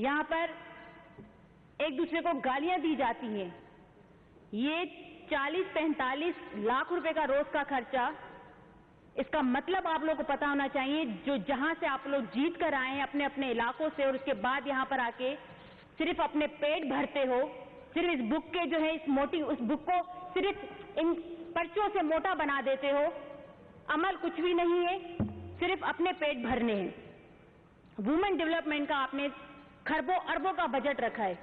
यहाँ पर एक दूसरे को गालियां दी जाती हैं। ये 40-45 लाख रुपए का रोज का खर्चा, इसका मतलब आप लोगों को पता होना चाहिए। जो जहां से आप लोग जीत कर आए हैं अपने अपने इलाकों से, और उसके बाद यहाँ पर आके सिर्फ अपने पेट भरते हो, सिर्फ इस बुक के जो है उस बुक को सिर्फ इन पर्चों से मोटा बना देते हो। अमल कुछ भी नहीं है, सिर्फ अपने पेट भरने हैं। वुमेन डेवलपमेंट का आपने खरबों अरबों का बजट रखा है।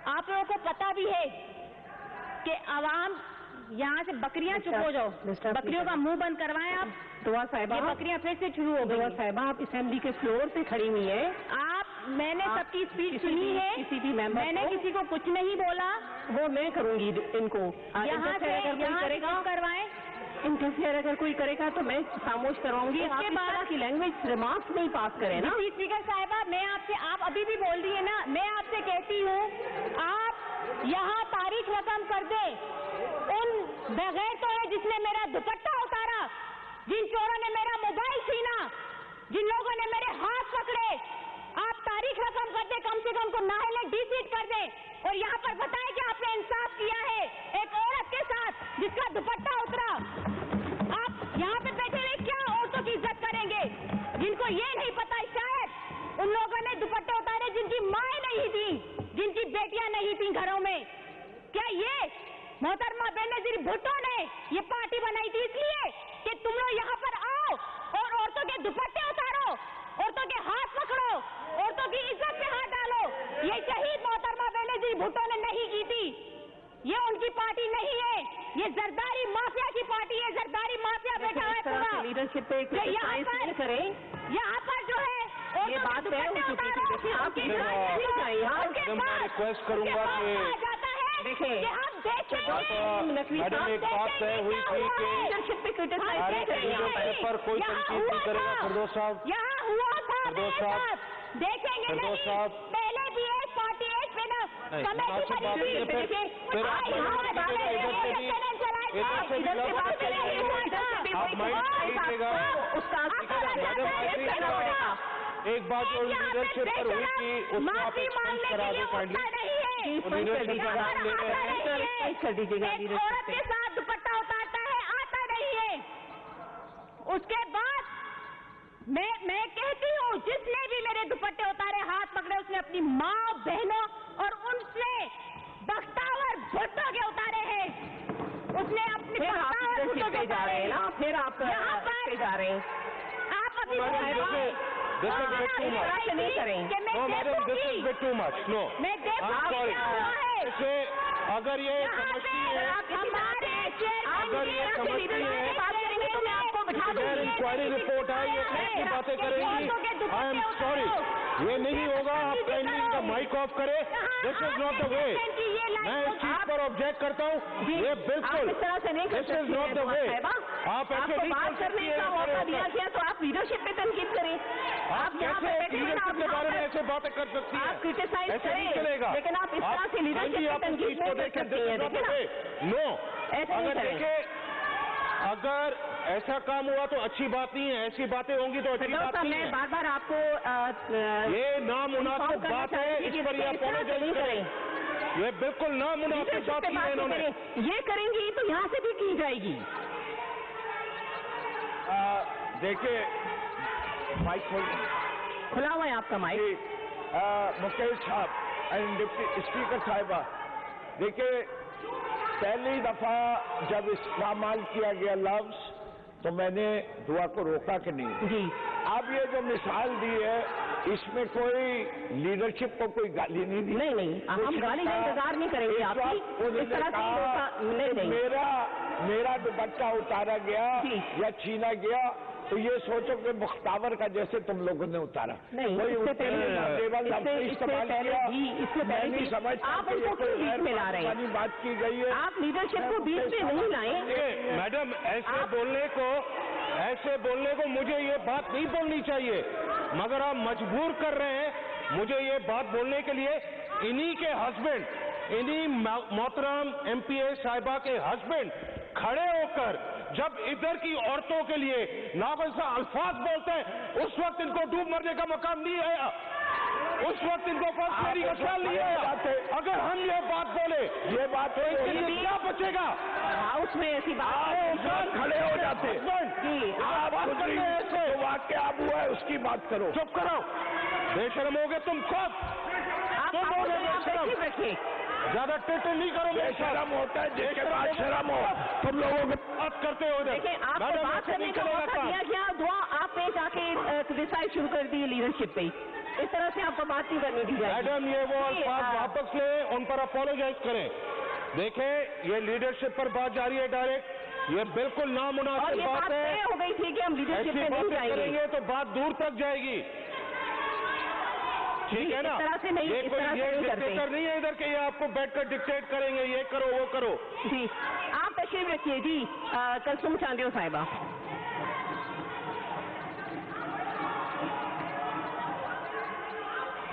आप लोगों को पता भी है कि आवाम यहाँ से बकरियां चुप हो जाओ, बकरियों का मुंह बंद करवाएं आप। दुआ साहिबा, ये बकरियां फिर से शुरू हो गई। दुआ साहिबा, आप असेंबली के फ्लोर पे खड़ी हुई है। मैंने सबकी स्पीच सुनी है, किसी भी मेंबर मैंने किसी को कुछ नहीं बोला। वो मैं करूंगी इनको। यहाँ से करवाएं। इंटरफेयर अगर कोई करेगा तो मैं खामोश करवाऊंगी। आप इस तरह की लैंग्वेज रिमार्क्स नहीं पास करें ना। स्पीकर साहिबा, आप अभी भी बोल रही है ना, मैं आपसे कहती हूँ आप यहाँ तारीख रकम कर दे। उन बगैर तो है जिसने मेरा दुपट्टा उतारा, जिन चोरों ने मेरा मोबाइल छीना, जिन लोगों ने मेरे हाथ पकड़े, आप तारीख रकम कर दे, कम से कम को नाहले डिसीट कर दे। और यहाँ पर बताएं कि आपने इंसाफ किया है एक औरत के साथ जिसका दुपट्टा उतरा। आप यहाँ पे बैठे रहे क्या औरतों की इज्जत करेंगे? जिनको ये नहीं पता शायद उन लोगों ने दुपट्टे उतारे जिनकी माएँ नहीं थी, जिनकी बेटियां नहीं थी घरों में। क्या ये मोहतरमा बेनजीर भुट्टो ने ये पार्टी बनाई थी इसलिए कि तुम लोग यहाँ पर आओ और औरतों के दुपट्टे उतारो, औरतों के हाथ पकड़ो, औरतों की इज्जत पे हाथ डालो? ये शहीद मोहतरमा बेनजीर भुट्टो ने नहीं की थी। ये उनकी पार्टी नहीं है, ये जरदारी माफिया की पार्टी है। जरदारी माफिया बैठा है पूरा लीडरशिप पे यहाँ पर जो है ये बात है। मैं रिक्वेस्ट करूंगा कि देखिए मैडम एक बात तय हुई थी कि पर कोई तनकीद नहीं करेगा। फिरदौस साहब यहाँ हुआ था, फिरदौस साहब देखेंगे फिरदौस साहब पहले भी एक पार्टी एक पे ना एक बात जो लीडरशिप पर हुई थी उसको आप एक्सपेंस करा दो काइंडली। औरत के साथ दुपट्टा उतारता है, आता नहीं है। उसके बाद मैं कहती हूँ जिसने भी मेरे दुपट्टे उतारे, हाथ पकड़े, उसने अपनी माँ बहनों और उनसे बख्तावर भुट्टो के उतारे हैं। उसने अपने बख्तावर भुट्टो के जा रहे हैं ना, फिर आप यहाँ पर जा रहे हैं। आप अभी नहीं करेंगे। No madam, this is bit too much. No, मैं देखूंगी। अगर ये समझती है, अगर ये समझती है अगर इंक्वायरी रिपोर्ट है ये ऐसी बातें करेंगी, आई एम सॉरी, ये नहीं होगा। आप काइंडली इनका माइक ऑफ करें। This is not the way. मैं इस चीज पर ऑब्जेक्ट करता हूँ। ये बिल्कुल this is not the way. आप ऐसे नहीं बात करने का मौका दिया गया तो आप लीडरशिप पे तनकीद करें। आप कैसे लीडरशिप के बारे में ऐसे बातें कर सकती हैं? आप क्रिटिसाइज ऐसे नहीं करें, चलेगा। लेकिन आप इस तरह से लीडरशिप पे तनकीद नहीं कर सकती हैं। नो, अगर देखिए अगर ऐसा काम हुआ तो अच्छी बात नहीं है, ऐसी बातें होंगी तो अच्छी बात नहीं है। मैं बार बार आपको ये नामुनासिब बात है, इस पर ये अपोलोजाइज करें। ये बिल्कुल नामुनासिब बात की है इन्होंने। ये करेंगी तो यहाँ से भी की जाएगी। देखिए माइक खुला हुआ है आपका माइक। मुकेश साहब एंड डिप्टी स्पीकर साहिबा, देखिए पहली दफा जब इस्तेमाल किया गया लफ्ज तो मैंने दुआ को रोका कि नहीं जी। अब ये जो मिसाल दी है इसमें कोई लीडरशिप को कोई गाली नहीं दी। नहीं, हम गाली का इंतजार नहीं करेंगे आपकी। इस तरह से मेरा दुपट्टा उतारा गया या छीना गया तो ये सोचो कि मुख्तावर का जैसे तुम लोगों ने उतारा। नहीं, इससे पहले समझ आप उनको बीच में ला रहे हैं। बात की गई है, आप लीडरशिप को बीच में नहीं लाए। मैडम ऐसे बोलने को मुझे ये बात नहीं बोलनी चाहिए, मगर आप मजबूर कर रहे हैं मुझे ये बात बोलने के लिए। इन्हीं के हस्बैंड, इन्हीं मोहतरम एमपीए साहिबा के हस्बैंड खड़े होकर जब इधर की औरतों के लिए नावल सा अल्फाज बोलते हैं उस वक्त इनको डूब मरने का मकाम नहीं आया। उस वक्त इनको फर्स्ट लेडी का ख्याल नहीं आया। अगर हम ये बात बोले, ये बात तो इनके लिए क्या बचेगा? हाउस में ऐसी बात खड़े हो जाते जी, आप बात करते हैं ऐसे वाक्य आप हुआ है उसकी बात करो। चुप करो, बेशरम हो गए तुम खुद। तुम हो गए बेशरम। रखिए, ज्यादा टिट नहीं करो। बेशरम होता है जिसके बाद शर्म हो। तुम लोगों को बात करते हो। देखिए, आपको बात करने का मौका दिया गया, दुआ आपने जाके क्रिटिसाइज शुरू कर दी लीडरशिप पे। इस तरह से आपको बात नहीं करनी दी जाएगी। मैडम, ये वो अल्फाज वापस लें, उन पर अपोलोजाइज करें। देखें, ये लीडरशिप पर बात जा रही है डायरेक्ट, ये बिल्कुल नामुनासिब बात है। हो गई थी कि हम लीडरशिप पे नहीं जाएंगे तो बात दूर तक जाएगी। ठीक है ना? इस तरह से नहीं, ये इस कोई तरह से ये नहीं करते। डिक्टेटर नहीं है इधर के ये आपको बैठकर डिक्टेट करेंगे, ये करो वो करो। जी, आप तशरीफ रखिए जी। कलसुम चांदियो साहिबा।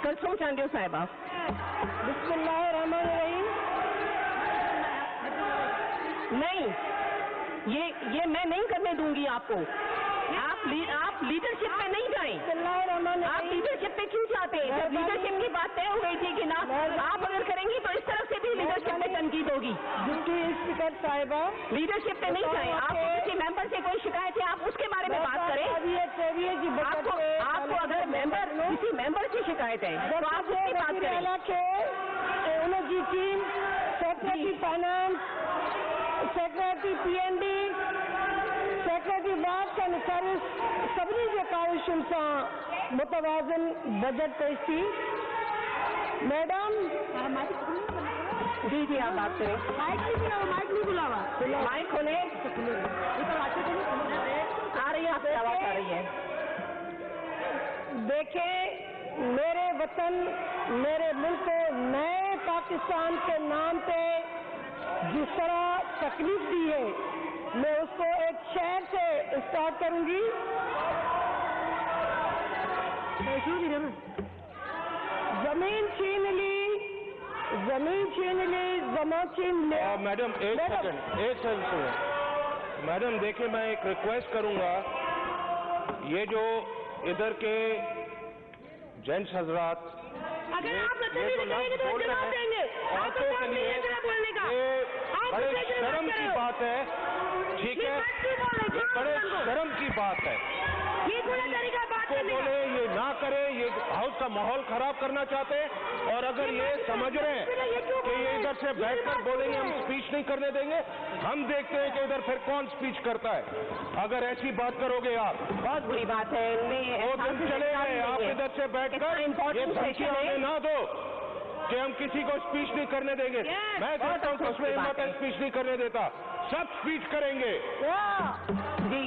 कलसुम चांदियो साहिबा। बिस्मिल्लाहिर्रहमानिर्रहीम। नहीं, ये मैं नहीं करने दूंगी आपको। आप लीडरशिप पे नहीं जाएं। आप लीडरशिप पे क्यों चाहते हैं? जब लीडरशिप की बात तय हो गई थी कि ना आप अगर करेंगी तो इस तरफ से भी लीडरशिप पे तनकीद होगी। स्पीकर साहिबा, लीडरशिप पे नहीं जाएं। आपको किसी मेंबर से कोई शिकायत है, आप उसके बारे में बात करें। आपको अगर किसी मेंबर से शिकायत है तो आप उसकी बात करें। उनकी team, secretary finance, secretary PND, secretary बात का सर्विस सभी जे काविशुनि सां मुतवाज़िन बजट पेश थी। मैडम, जी आप बात करें। माइक नहीं बुलावा। माइक खोले। आ रही है, आपकी आवाज आ रही है। देखें, मेरे वतन, मेरे मुल्क नए पाकिस्तान के नाम पे जिस तरह तकलीफ दी है, मैं उसको एक शेर से स्टार्ट करूंगी। जमीन छीन ली, जमीन छीन ले। मैडम एक सेकंड सुनो। मैडम देखिए, मैं एक रिक्वेस्ट करूंगा, ये जो इधर के जेंट्स हजरात, अगर आप कहेंगे तो जवाब देंगे। औरतों के लिए ये बड़े शर्म की बात है। ठीक है, ये बड़े शर्म की बात है। तो बोले ये ना करे, ये हाउस का माहौल खराब करना चाहते हैं। और अगर ये समझ रहे हैं कि ये इधर से बैठकर बोलेंगे हम स्पीच नहीं करने देंगे, हम देखते हैं कि इधर फिर कौन स्पीच करता है। अगर ऐसी बात करोगे आप, बहुत बुरी बात है। वो दिन चले गए, आप इधर से बैठकर ये धमकियां हमें ना दो कि हम किसी को स्पीच नहीं करने देंगे। मैं कहता हूँ उसमें हिम्मत है, स्पीच नहीं करने देता, सब स्पीच करेंगे। जी।